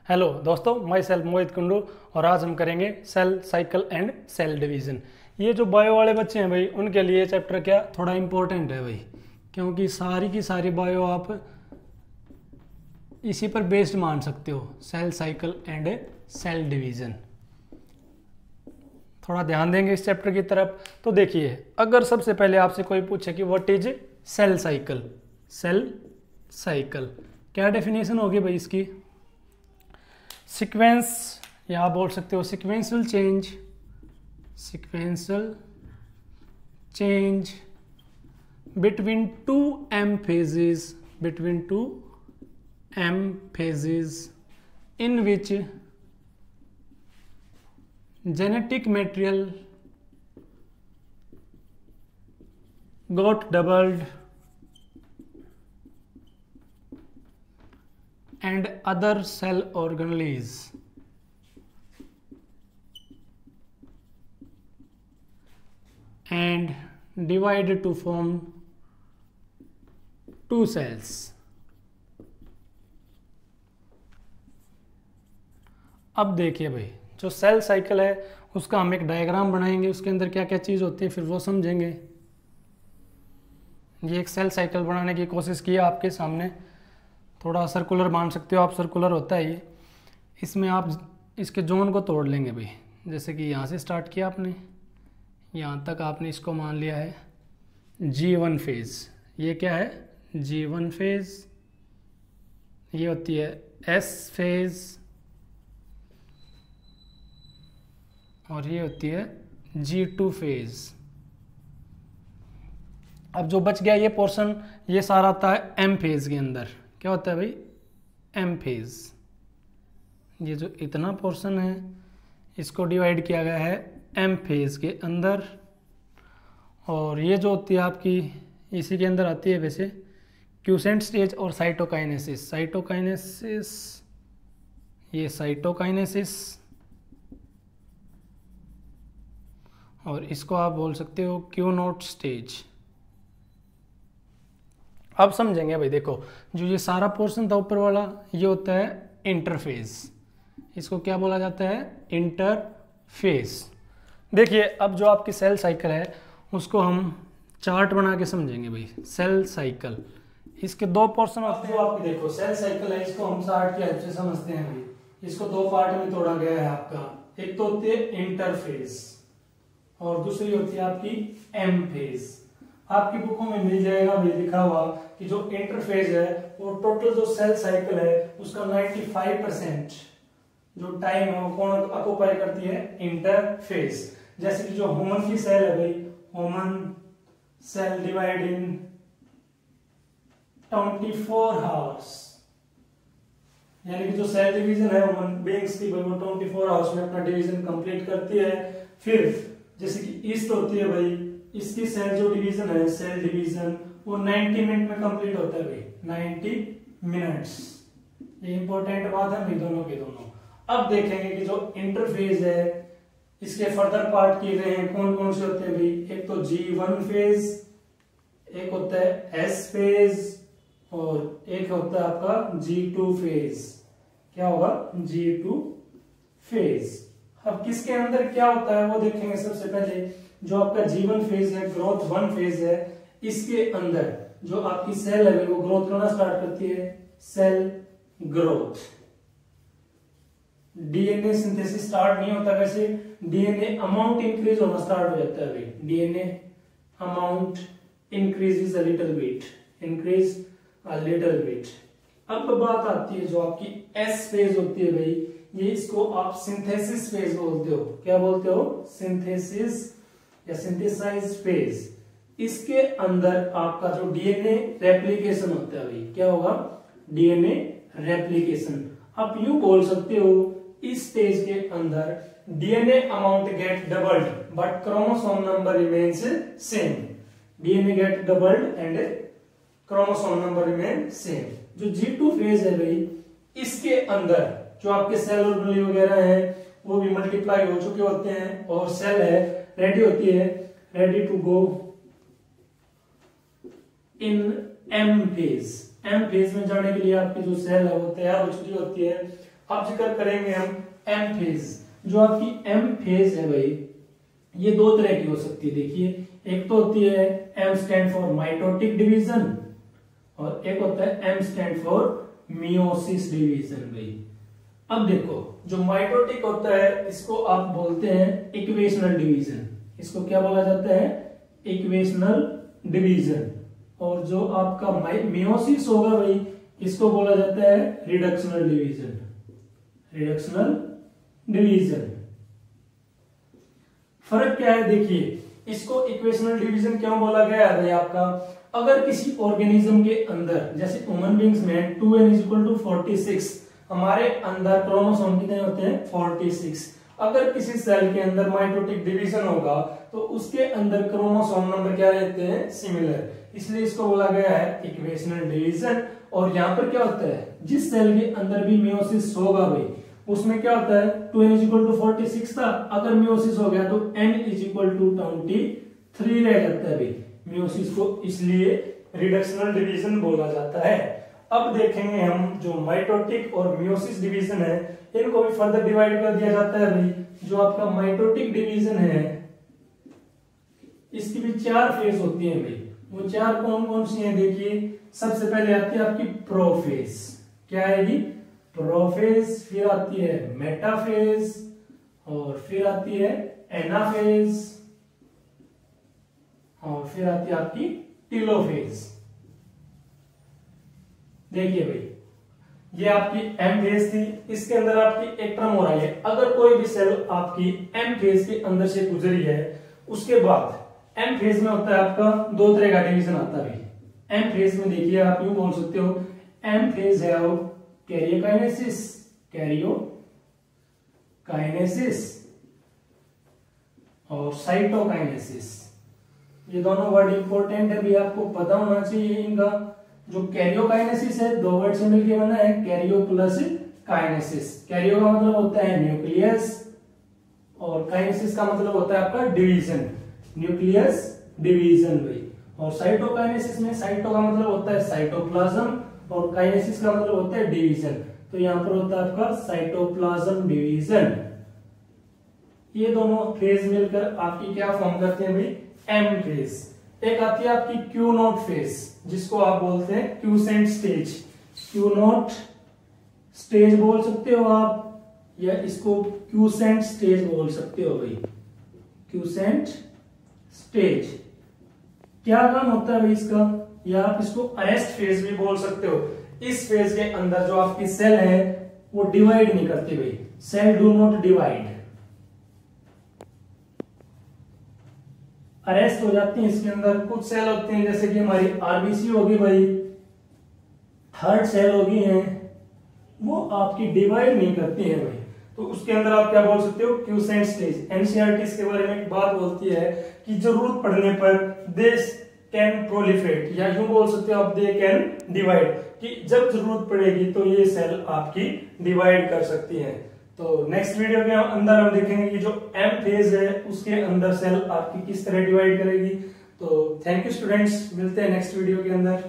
Hello दोस्तों, my self मोहित कुंडू। और आज हम करेंगे cell cycle and cell division. ये जो बायो वाले बच्चे हैं भाई, उनके लिए चैप्टर क्या थोड़ा इम्पोर्टेंट है भाई, क्योंकि सारी की सारी बायो आप इसी पर बेस्ड मान सकते हो, cell cycle and cell division. थोड़ा ध्यान देंगे इस चैप्टर की तरफ। तो देखिए, अगर सबसे पहले आपसे कोई पूछे कि what is cell cycle, cell cycle क्या डेफिनेशन होगी भाई इसकी? सीक्वेंस, या आप बोल सकते हो sequential change between two M phases in which genetic material got doubled and other cell organelles and divided to form two cells. अब देखिए भाई, जो सेल साइकिल है उसका हम एक डायग्राम बनाएंगे, उसके अंदर क्या क्या चीज़ होती है फिर वो समझेंगे। ये एक सेल साइकिल बनाने की कोशिश की है आपके सामने, थोड़ा सर्कुलर मान सकते हो आप, सर्कुलर होता है ये। इसमें आप इसके जोन को तोड़ लेंगे भाई, जैसे कि यहाँ से स्टार्ट किया आपने, यहाँ तक आपने इसको मान लिया है G1 फेज़। ये क्या है? G1 phase. ये होती है S फेज़ और ये होती है G2 फेज़। अब जो बच गया ये पोर्शन, ये सारा आता है M फेज़ के अंदर। क्या होता है भाई? M phase. ये जो इतना पोर्शन है इसको डिवाइड किया गया है M फेज़ के अंदर। और ये जो होती है आपकी इसी के अंदर आती है वैसे क्यूसेंट स्टेज और साइटोकाइनेसिस। ये साइटोकाइनेसिस, और इसको आप बोल सकते हो क्यू नोट स्टेज। अब समझेंगे भाई। देखो, जो ये सारा पोर्शन था ऊपर वाला, ये होता है इंटरफेस। इसको क्या बोला जाता है? इंटरफेस। देखिए, अब जो आपकी सेल साइकिल है उसको हम चार्ट बना के समझेंगे भाई। सेल साइकिल, इसके दो पोर्शन होते हैं। आपकी देखो सेल साइकिल है, इसको हम चार्ट की हेल्प से समझते हैं भाई। इसको दो पार्ट में तोड़ा गया है आपका। एक तो होती है इंटरफेस और दूसरी होती है आपकी एम फेज। आपकी बुकों में मिल जाएगा भी लिखा हुआ कि जो इंटरफेज है वो टोटल जो सेल साइकिल है उसका 95% जो टाइम है वो कौन ऑक्युपाई करती है? इंटरफेज। जैसे कि जो ह्यूमन की सेल है भाई, human cell divide in 24 hours, यानी कि जो सेल डिवीजन है ह्यूमन बीइंग्स की भाई वो 24 आवर्स में अपना डिवीजन कंप्लीट करती है। फिर जैसे कि ईस्ट होती है भाई, इसकी सेल जो डिवीजन है, सेल डिवीजन वो 90 मिनट में कंप्लीट होता है भाई, 90 मिनट्स। ये इंपॉर्टेंट बात है भाई दोनों के दोनों। अब देखेंगे कि जो इंटरफेज है इसके फर्दर पार्ट किए गए हैं, कौन कौन से होते हैं भाई? एक तो G1 फेज, एक होता है S फेज और एक होता है आपका G2 फेज। क्या होगा? G2 phase. अब किसके अंदर क्या होता है वो देखेंगे। सबसे पहले जो आपका G1 फेज है, ग्रोथ 1 फेज है, इसके अंदर जो आपकी सेल है वो ग्रोथ करना स्टार्ट करती है, cell growth. DNA synthesis start नहीं होता, वैसे डीएनए अमाउंट इंक्रीज होना स्टार्ट हो जाता है भाई। DNA amount increase a little bit. अब बात आती है जो आपकी एस फेज होती है भाई, ये इसको आप सिंथेसिस फेज बोलते हो। क्या बोलते हो? सिंथेसिस या सिंथेसाइज फेज। इसके अंदर आपका जो डीएनए रेप्लिकेशन होता है भाई, क्या होगा? DNA replication. आप यूं बोल सकते हो, इस स्टेज के अंदर DNA amount get doubled but chromosome number remains same. DNA get doubled and chromosome number remain same. जो G2 फेज है भाई, इसके अंदर जो आपके सेल ऑर्गेनेल वगैरह हैं वो भी मल्टीप्लाई हो चुके होते हैं और सेल है रेडी होती है, ready to go in M phase. M phase में जाने के लिए आपकी जो सेल है वो तैयार हो चुकी होती है। अब जिक्र करेंगे हम एम फेज। जो आपकी एम फेज है भाई, ये दो तरह की हो सकती है। देखिए, एक तो होती है M stand for mitotic division और एक होता है M stand for meiosis division भाई। अब देखो, जो माइटोटिक होता है इसको आप बोलते हैं इक्वेशनल डिवीजन। इसको क्या बोला जाता है? Equational division. और जो आपका मियोसिस होगा भाई, इसको बोला जाता है रिडक्शनल डिवीजन। Reductional division. फर्क क्या है? देखिए, इसको इक्वेशनल डिवीजन क्यों बोला गया है भाई आपका? अगर किसी ऑर्गेनिज्म के अंदर, जैसे ह्यूमन बींग्स में 2n = 46, हमारे अंदर क्रोमोसोम कितने होते हैं? 46। अगर किसी सेल के अंदर माइटोटिक डिवीजन होगा तो उसके अंदर क्रोमोसोम नंबर क्या रहते हैं? सिमिलर। इसलिए इसको बोला गया है इक्वेशनल डिवीजन। और यहाँ पर क्या होता है, जिस सेल के अंदर भी मियोसिस होगा भाई, उसमें क्या होता है? 2n = 46 था, अगर मियोसिस हो गया तो n = 23 रह जाता है भाई मियोसिस को, इसलिए रिडक्शनल डिवीजन बोला जाता है। अब देखेंगे हम जो माइटोटिक और मियोसिस डिवीजन है, इनको भी फर्दर डिवाइड कर दिया जाता है भाई। जो आपका माइटोटिक डिवीजन है, इसकी भी 4 फेज होती है भाई। वो 4 कौन कौन सी हैं? देखिए, सबसे पहले आती है आपकी प्रोफेज। क्या आएगी? प्रोफेज। फिर आती है मेटाफेज और फिर आती है एनाफेज और फिर आती है आपकी टीलोफेज। देखिए भाई, ये आपकी एम फेज थी, इसके अंदर आपकी एक टर्म हो रही है। अगर कोई भी सेल आपकी एम फेज के अंदर से गुजरी है, उसके बाद एम फेज में होता है आपका 2 तरह का डिवीजन आता है। एम फेज में देखिए, आप यूं बोल सकते हो, एम फेज है कैरियोकाइनेसिस, कैरियोकाइनेसिस और साइटोकाइनेसिस। ये दोनों वर्ड इंपॉर्टेंट है भी, आपको पता होना चाहिए इनका। जो कैरियोकाइनेसिस है, 2 वर्ड से मिलकर बना है, कैरियो प्लस काइनेसिस। कैरियो का मतलब होता है न्यूक्लियस और काइनेसिस का मतलब होता है आपका डिवीजन, न्यूक्लियस डिवीजन भाई। और साइटोकाइनेसिस में साइटो का मतलब होता है साइटोप्लाज्म और काइनेसिस का मतलब होता है डिवीजन। तो यहां पर होता है आपका साइटोप्लाज्म डिवीजन। ये दोनों फेज मिलकर आपकी क्या फॉर्म करते हैं भाई? M phase. एक आती है आपकी क्यू नॉट फेज, जिसको आप बोलते हैं quotient stage. Q not stage बोल सकते हो आप, या इसको क्यूसेंट स्टेज बोल सकते हो भाई। क्यूसेंट स्टेज क्या काम होता है भाई इसका? या आप इसको अरेस्ट फेज भी बोल सकते हो। इस फेज के अंदर जो आपकी सेल है वो डिवाइड नहीं करती भाई, cell do not divide, arrest हो जाती है। इसके अंदर कुछ सेल होते हैं, जैसे कि हमारी आरबीसी होगी भाई, थर्ड सेल होगी है, वो आपकी डिवाइड नहीं करती है भाई। तो उसके अंदर आप क्या बोल सकते हो? Quotient stage. एनसीईआरटी इसके बारे में एक बात बोलती है कि जरूरत पड़ने पर दे कैन प्रोलिफरेट, या यूं बोल सकते हो आप दे कैन डिवाइड, कि जब जरूरत पड़ेगी तो ये सेल आपकी डिवाइड कर सकती है। तो नेक्स्ट वीडियो के अंदर हम देखेंगे कि जो एम फेज है उसके अंदर सेल आपकी किस तरह डिवाइड करेगी। तो थैंक यू स्टूडेंट्स, मिलते हैं नेक्स्ट वीडियो के अंदर।